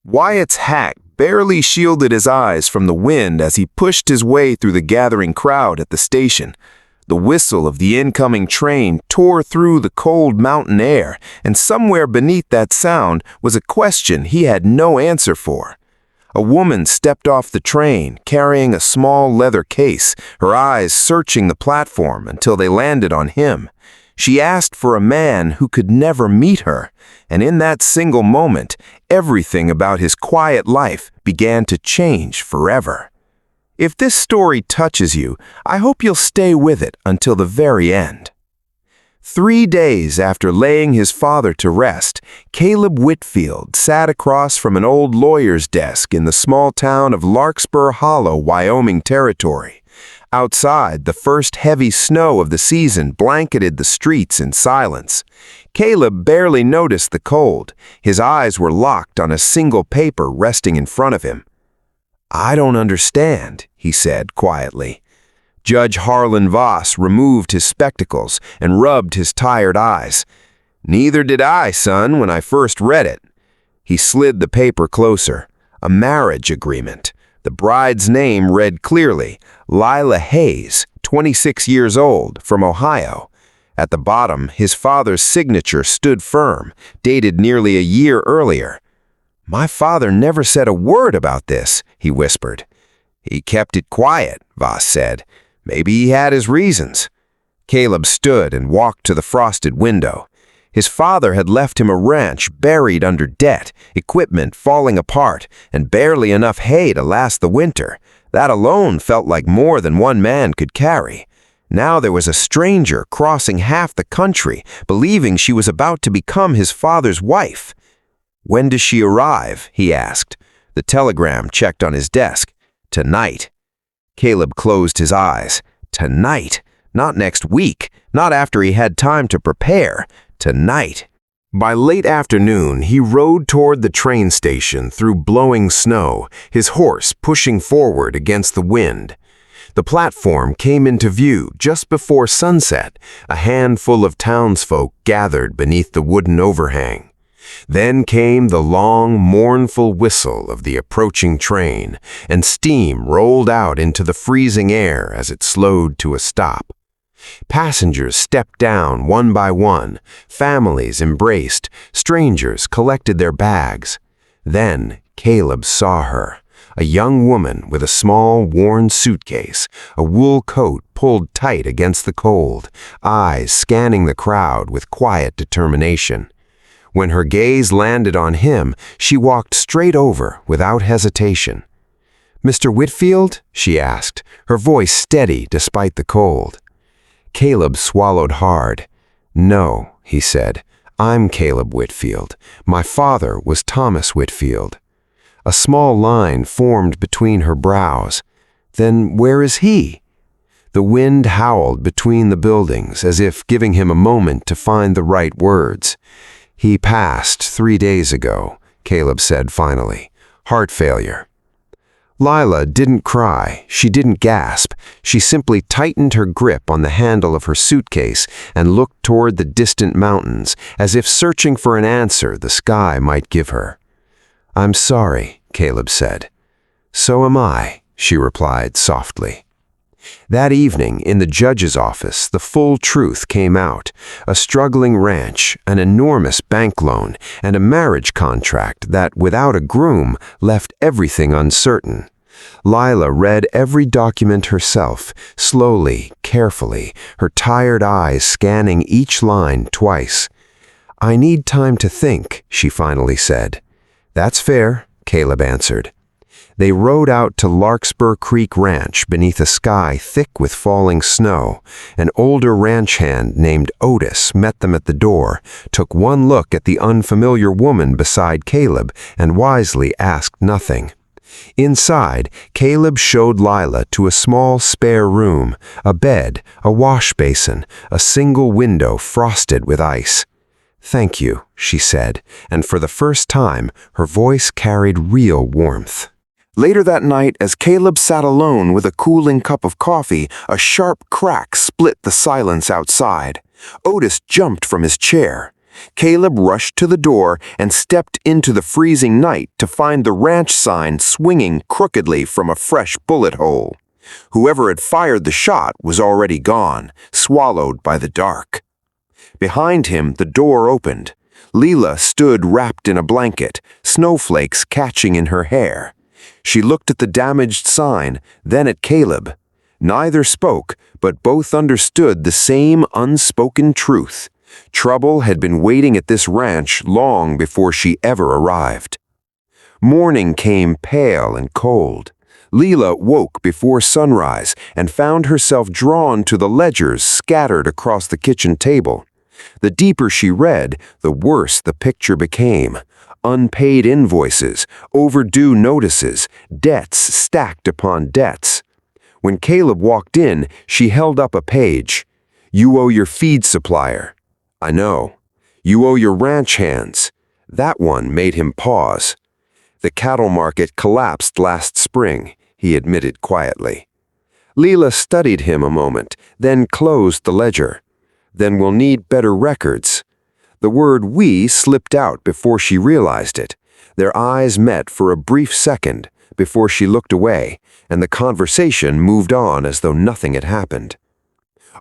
Wyatt's hat barely shielded his eyes from the wind as he pushed his way through the gathering crowd at the station. The whistle of the incoming train tore through the cold mountain air, and somewhere beneath that sound was a question he had no answer for. A woman stepped off the train, carrying a small leather case, her eyes searching the platform until they landed on him. She asked for a man who could never meet her, and in that single moment, everything about his quiet life began to change forever. If this story touches you, I hope you'll stay with it until the very end. 3 days after laying his father to rest, Caleb Whitfield sat across from an old lawyer's desk in the small town of Larkspur Hollow, Wyoming Territory. Outside, the first heavy snow of the season blanketed the streets in silence. Caleb barely noticed the cold. His eyes were locked on a single paper resting in front of him. "I don't understand," he said quietly. Judge Harlan Voss removed his spectacles and rubbed his tired eyes. "Neither did I, son, when I first read it." He slid the paper closer. A marriage agreement. The bride's name read clearly, Lila Hayes, 26 years old, from Ohio. At the bottom, his father's signature stood firm, dated nearly a year earlier. "My father never said a word about this," he whispered. "He kept it quiet," Voss said. "Maybe he had his reasons." Caleb stood and walked to the frosted window. His father had left him a ranch buried under debt, equipment falling apart, and barely enough hay to last the winter. That alone felt like more than one man could carry. Now there was a stranger crossing half the country, believing she was about to become his father's wife. "When does she arrive?" he asked. The telegram checked on his desk. "Tonight." Caleb closed his eyes. Tonight. Not next week. Not after he had time to prepare. Tonight. By late afternoon, he rode toward the train station through blowing snow, his horse pushing forward against the wind. The platform came into view just before sunset. A handful of townsfolk gathered beneath the wooden overhang. Then came the long, mournful whistle of the approaching train, and steam rolled out into the freezing air as it slowed to a stop. Passengers stepped down one by one, families embraced, strangers collected their bags. Then Caleb saw her, a young woman with a small, worn suitcase, a wool coat pulled tight against the cold, eyes scanning the crowd with quiet determination. When her gaze landed on him, she walked straight over without hesitation. "Mr. Whitfield?" she asked, her voice steady despite the cold. Caleb swallowed hard. "No," he said, "I'm Caleb Whitfield. My father was Thomas Whitfield." A small line formed between her brows. "Then where is he?" The wind howled between the buildings as if giving him a moment to find the right words. "He passed 3 days ago," Caleb said finally. "Heart failure." Lila didn't cry, she didn't gasp, she simply tightened her grip on the handle of her suitcase and looked toward the distant mountains, as if searching for an answer the sky might give her. "I'm sorry," Caleb said. "So am I," she replied softly. That evening, in the judge's office, the full truth came out. A struggling ranch, an enormous bank loan, and a marriage contract that, without a groom, left everything uncertain. Lila read every document herself, slowly, carefully, her tired eyes scanning each line twice. "I need time to think," she finally said. "That's fair," Caleb answered. They rode out to Larkspur Creek Ranch beneath a sky thick with falling snow. An older ranch hand named Otis met them at the door, took one look at the unfamiliar woman beside Caleb, and wisely asked nothing. Inside, Caleb showed Lila to a small spare room, a bed, a wash basin, a single window frosted with ice. "Thank you," she said, and for the first time, her voice carried real warmth. Later that night, as Caleb sat alone with a cooling cup of coffee, a sharp crack split the silence outside. Otis jumped from his chair. Caleb rushed to the door and stepped into the freezing night to find the ranch sign swinging crookedly from a fresh bullet hole. Whoever had fired the shot was already gone, swallowed by the dark. Behind him, the door opened. Leela stood wrapped in a blanket, snowflakes catching in her hair. She looked at the damaged sign, then at Caleb. Neither spoke, but both understood the same unspoken truth. Trouble had been waiting at this ranch long before she ever arrived. Morning came pale and cold. Leela woke before sunrise and found herself drawn to the ledgers scattered across the kitchen table. The deeper she read, the worse the picture became. Unpaid invoices, overdue notices, debts stacked upon debts. When Caleb walked in, she held up a page. "You owe your feed supplier." "I know." "You owe your ranch hands." That one made him pause. "The cattle market collapsed last spring," he admitted quietly. Leela studied him a moment, then closed the ledger. "Then we'll need better records." The word "we" slipped out before she realized it. Their eyes met for a brief second before she looked away, and the conversation moved on as though nothing had happened.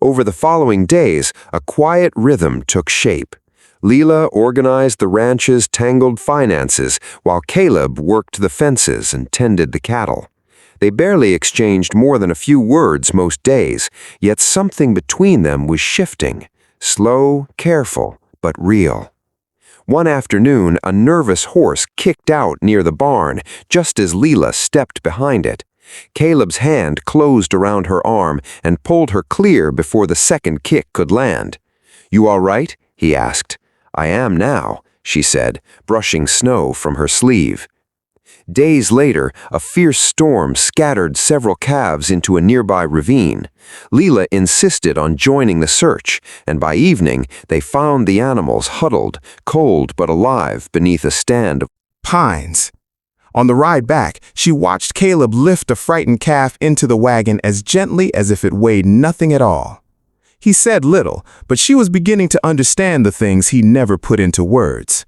Over the following days, a quiet rhythm took shape. Leela organized the ranch's tangled finances, while Caleb worked the fences and tended the cattle. They barely exchanged more than a few words most days, yet something between them was shifting, slow, careful, but real. One afternoon, a nervous horse kicked out near the barn, just as Leela stepped behind it. Caleb's hand closed around her arm and pulled her clear before the second kick could land. "You all right?" he asked. "I am now," she said, brushing snow from her sleeve. Days later, a fierce storm scattered several calves into a nearby ravine. Leela insisted on joining the search, and by evening, they found the animals huddled, cold but alive, beneath a stand of pines. On the ride back, she watched Caleb lift a frightened calf into the wagon as gently as if it weighed nothing at all. He said little, but she was beginning to understand the things he never put into words.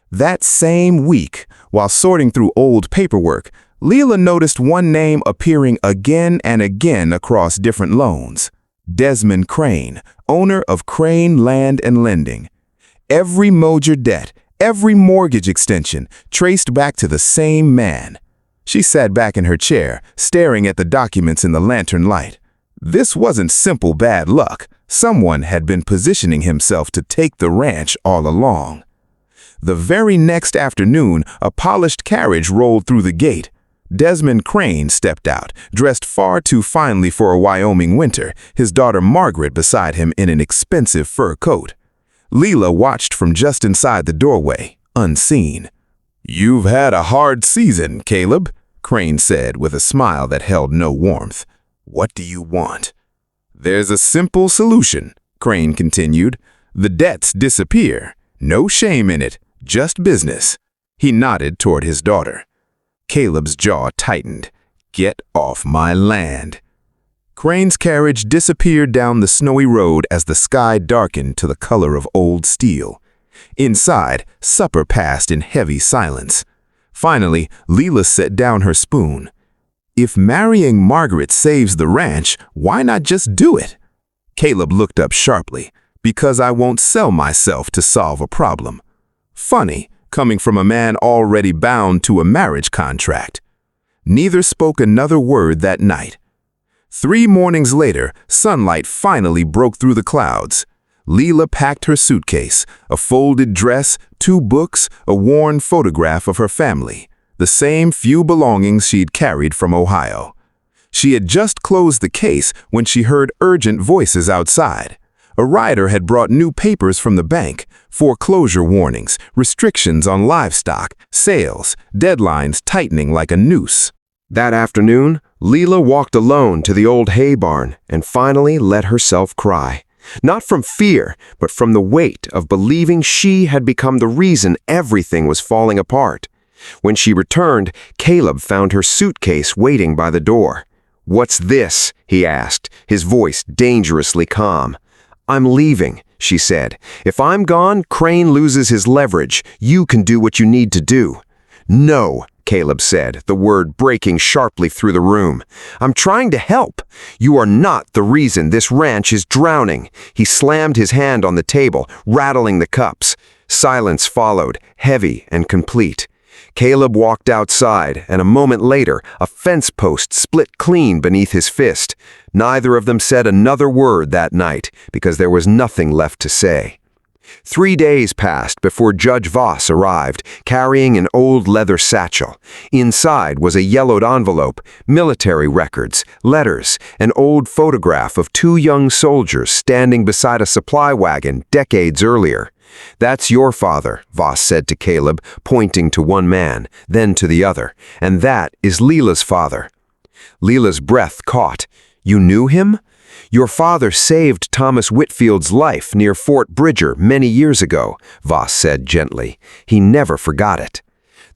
That same week, while sorting through old paperwork, Leela noticed one name appearing again and again across different loans. Desmond Crane, owner of Crane Land and Lending. Every Mojer debt, every mortgage extension, traced back to the same man. She sat back in her chair, staring at the documents in the lantern light. This wasn't simple bad luck. Someone had been positioning himself to take the ranch all along. The very next afternoon, a polished carriage rolled through the gate. Desmond Crane stepped out, dressed far too finely for a Wyoming winter, his daughter Margaret beside him in an expensive fur coat. Leela watched from just inside the doorway, unseen. "You've had a hard season, Caleb," Crane said with a smile that held no warmth. "What do you want?" "There's a simple solution," Crane continued. "The debts disappear. No shame in it. Just business." He nodded toward his daughter. Caleb's jaw tightened. "Get off my land." Crane's carriage disappeared down the snowy road as the sky darkened to the color of old steel. Inside, supper passed in heavy silence. Finally, Leela set down her spoon. "If marrying Margaret saves the ranch, why not just do it?" Caleb looked up sharply. "Because I won't sell myself to solve a problem." Funny, coming from a man already bound to a marriage contract. Neither spoke another word that night. 3 mornings later, sunlight finally broke through the clouds. Leela packed her suitcase, a folded dress, 2 books, a worn photograph of her family, the same few belongings she'd carried from Ohio. She had just closed the case when she heard urgent voices outside. A rider had brought new papers from the bank, foreclosure warnings, restrictions on livestock, sales, deadlines tightening like a noose. That afternoon, Leela walked alone to the old hay barn and finally let herself cry. Not from fear, but from the weight of believing she had become the reason everything was falling apart. When she returned, Caleb found her suitcase waiting by the door. "What's this?" he asked, his voice dangerously calm. "I'm leaving," she said. "If I'm gone, Crane loses his leverage. You can do what you need to do." "No," Caleb said, the word breaking sharply through the room. "I'm trying to help. You are not the reason this ranch is drowning." He slammed his hand on the table, rattling the cups. Silence followed, heavy and complete. Caleb walked outside, and a moment later, a fence post split clean beneath his fist. Neither of them said another word that night, because there was nothing left to say. 3 days passed before Judge Voss arrived, carrying an old leather satchel. Inside was a yellowed envelope, military records, letters, an old photograph of 2 young soldiers standing beside a supply wagon decades earlier. "That's your father," Voss said to Caleb, pointing to one man, then to the other, "and that is Leela's father." Leela's breath caught. "You knew him?" "Your father saved Thomas Whitfield's life near Fort Bridger many years ago," Voss said gently. "He never forgot it."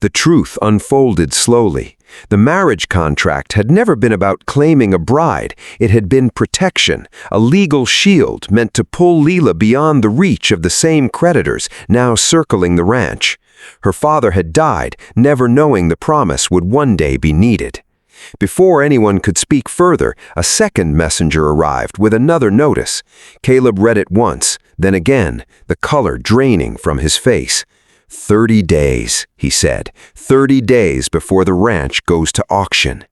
The truth unfolded slowly. The marriage contract had never been about claiming a bride. It had been protection, a legal shield meant to pull Leela beyond the reach of the same creditors now circling the ranch. Her father had died, never knowing the promise would one day be needed. Before anyone could speak further, a second messenger arrived with another notice. Caleb read it once, then again, the color draining from his face. 30 days, he said. 30 days before the ranch goes to auction.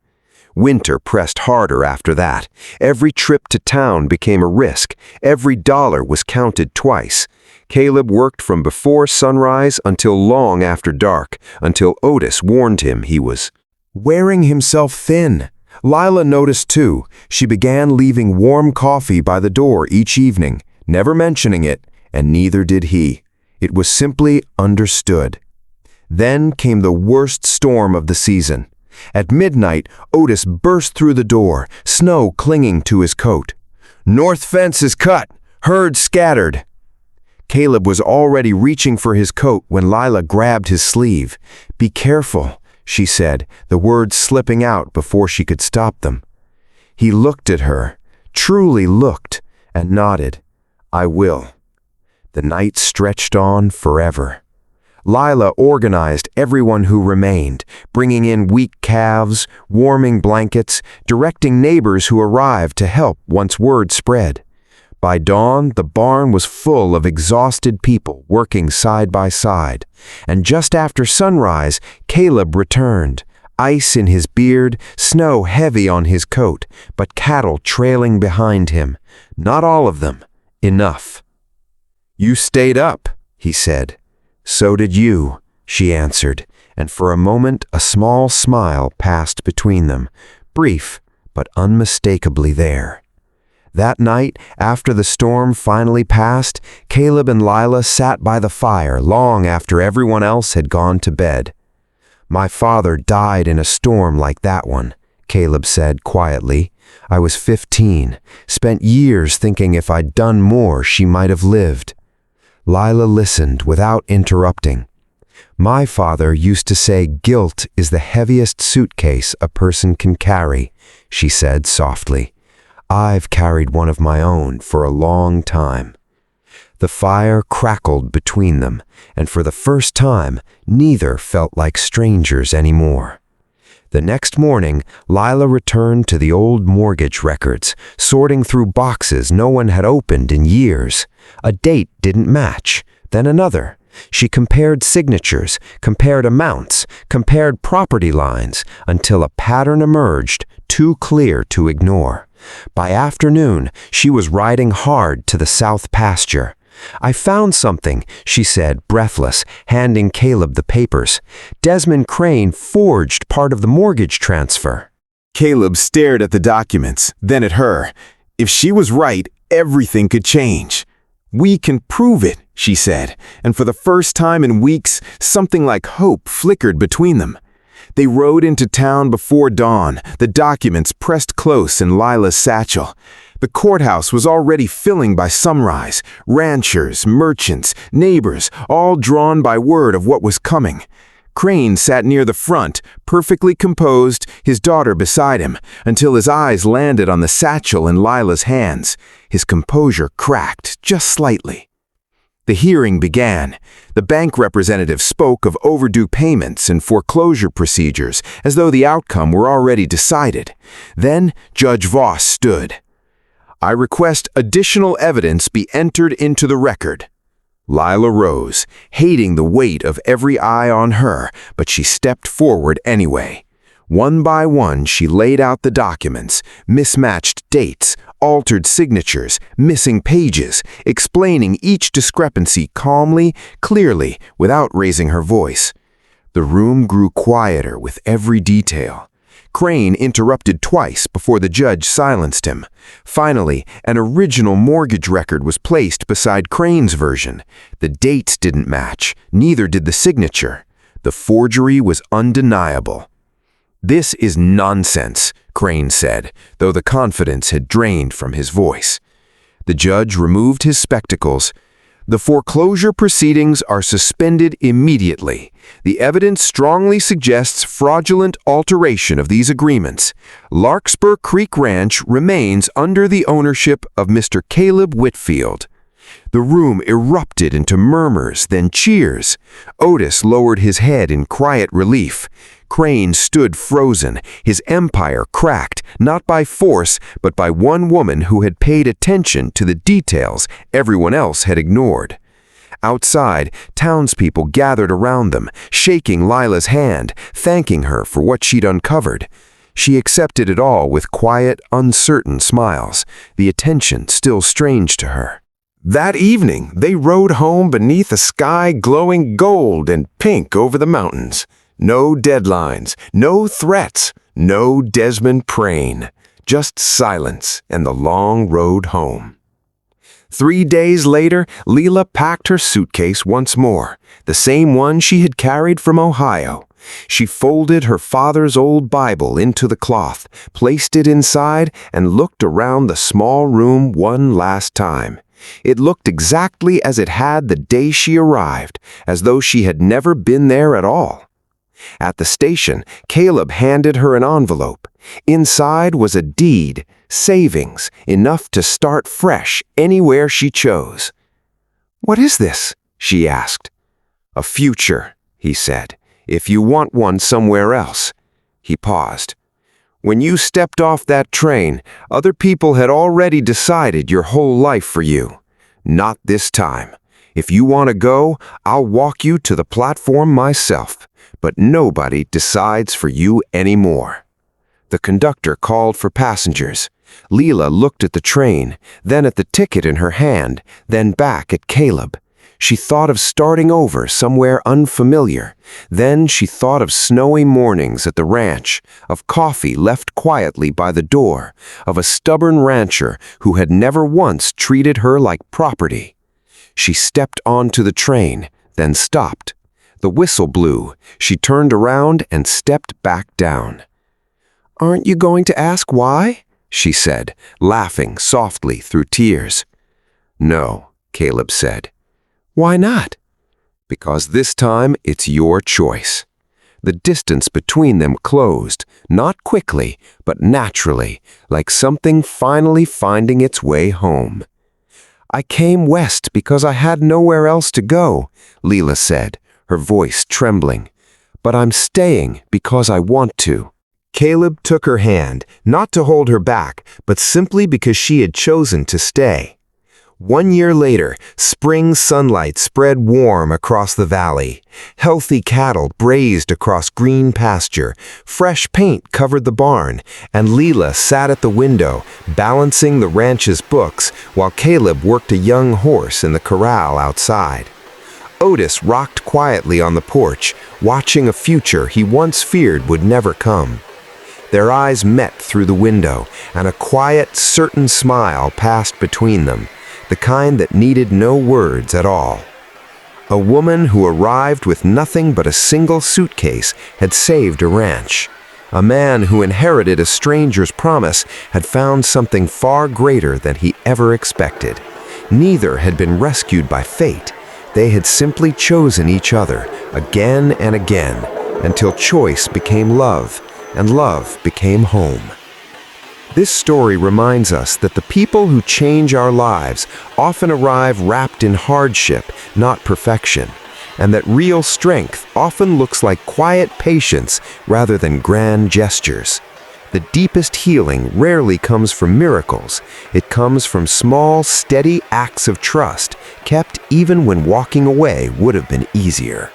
Winter pressed harder after that. Every trip to town became a risk. Every dollar was counted twice. Caleb worked from before sunrise until long after dark, until Otis warned him he was wearing himself thin. Lila noticed too. She began leaving warm coffee by the door each evening, never mentioning it, and neither did he. It was simply understood. Then came the worst storm of the season. At midnight, Otis burst through the door, snow clinging to his coat. "North fence is cut. Herd scattered." Caleb was already reaching for his coat when Lila grabbed his sleeve. "Be careful," she said, the words slipping out before she could stop them. He looked at her, truly looked, and nodded. "I will." The night stretched on forever. Lila organized everyone who remained, bringing in weak calves, warming blankets, directing neighbors who arrived to help once word spread. By dawn, the barn was full of exhausted people working side by side, and just after sunrise, Caleb returned, ice in his beard, snow heavy on his coat, but cattle trailing behind him. Not all of them. Enough. "You stayed up," he said. "So did you," she answered, and for a moment a small smile passed between them, brief but unmistakably there. That night, after the storm finally passed, Caleb and Lila sat by the fire long after everyone else had gone to bed. "My father died in a storm like that one," Caleb said quietly. "I was 15, spent years thinking if I'd done more she might have lived." Lila listened without interrupting. "My father used to say guilt is the heaviest suitcase a person can carry," she said softly. "I've carried one of my own for a long time." The fire crackled between them, and for the first time, neither felt like strangers anymore. The next morning, Lila returned to the old mortgage records, sorting through boxes no one had opened in years. A date didn't match, then another. She compared signatures, compared amounts, compared property lines, until a pattern emerged, too clear to ignore. By afternoon, she was riding hard to the south pasture. "I found something," she said, breathless, handing Caleb the papers. "Desmond Crane forged part of the mortgage transfer." Caleb stared at the documents, then at her. If she was right, everything could change. "We can prove it," she said, and for the first time in weeks, something like hope flickered between them. They rode into town before dawn, the documents pressed close in Lila's satchel. The courthouse was already filling by sunrise, ranchers, merchants, neighbors, all drawn by word of what was coming. Crane sat near the front, perfectly composed, his daughter beside him, until his eyes landed on the satchel in Lila's hands. His composure cracked just slightly. The hearing began. The bank representative spoke of overdue payments and foreclosure procedures, as though the outcome were already decided. Then Judge Voss stood. "I request additional evidence be entered into the record." Lila rose, hating the weight of every eye on her, but she stepped forward anyway. One by one, she laid out the documents, mismatched dates, altered signatures, missing pages, explaining each discrepancy calmly, clearly, without raising her voice. The room grew quieter with every detail. Crane interrupted twice before the judge silenced him. Finally, an original mortgage record was placed beside Crane's version. The dates didn't match, neither did the signature. The forgery was undeniable. "This is nonsense," Crane said, though the confidence had drained from his voice. The judge removed his spectacles. "The foreclosure proceedings are suspended immediately. The evidence strongly suggests fraudulent alteration of these agreements. Larkspur Creek Ranch remains under the ownership of Mr. Caleb Whitfield." The room erupted into murmurs, then cheers. Otis lowered his head in quiet relief. Crane stood frozen, his empire cracked, not by force, but by one woman who had paid attention to the details everyone else had ignored. Outside, townspeople gathered around them, shaking Lila's hand, thanking her for what she'd uncovered. She accepted it all with quiet, uncertain smiles, the attention still strange to her. That evening, they rode home beneath a sky glowing gold and pink over the mountains. No deadlines, no threats, no Desmond Prane, just silence and the long road home. 3 days later, Lila packed her suitcase once more, the same one she had carried from Ohio. She folded her father's old Bible into the cloth, placed it inside, and looked around the small room one last time. It looked exactly as it had the day she arrived, as though she had never been there at all. At the station, Caleb handed her an envelope. Inside was a deed, savings, enough to start fresh anywhere she chose. "What is this?" she asked. "A future," he said, "if you want one somewhere else." He paused. "When you stepped off that train, other people had already decided your whole life for you. Not this time. If you want to go, I'll walk you to the platform myself. But nobody decides for you anymore." The conductor called for passengers. Lila looked at the train, then at the ticket in her hand, then back at Caleb. She thought of starting over somewhere unfamiliar. Then she thought of snowy mornings at the ranch, of coffee left quietly by the door, of a stubborn rancher who had never once treated her like property. She stepped onto the train, then stopped. The whistle blew. She turned around and stepped back down. "Aren't you going to ask why?" she said, laughing softly through tears. "No," Caleb said. "Why not?" "Because this time it's your choice." The distance between them closed, not quickly, but naturally, like something finally finding its way home. "I came west because I had nowhere else to go," Lila said, her voice trembling. "But I'm staying because I want to." Caleb took her hand, not to hold her back, but simply because she had chosen to stay. 1 year later, spring sunlight spread warm across the valley. Healthy cattle grazed across green pasture, fresh paint covered the barn, and Lila sat at the window, balancing the ranch's books, while Caleb worked a young horse in the corral outside. Otis rocked quietly on the porch, watching a future he once feared would never come. Their eyes met through the window, and a quiet, certain smile passed between them, the kind that needed no words at all. A woman who arrived with nothing but a single suitcase had saved a ranch. A man who inherited a stranger's promise had found something far greater than he ever expected. Neither had been rescued by fate. They had simply chosen each other again and again until choice became love and love became home. This story reminds us that the people who change our lives often arrive wrapped in hardship, not perfection, and that real strength often looks like quiet patience rather than grand gestures. The deepest healing rarely comes from miracles. It comes from small, steady acts of trust, kept even when walking away would have been easier.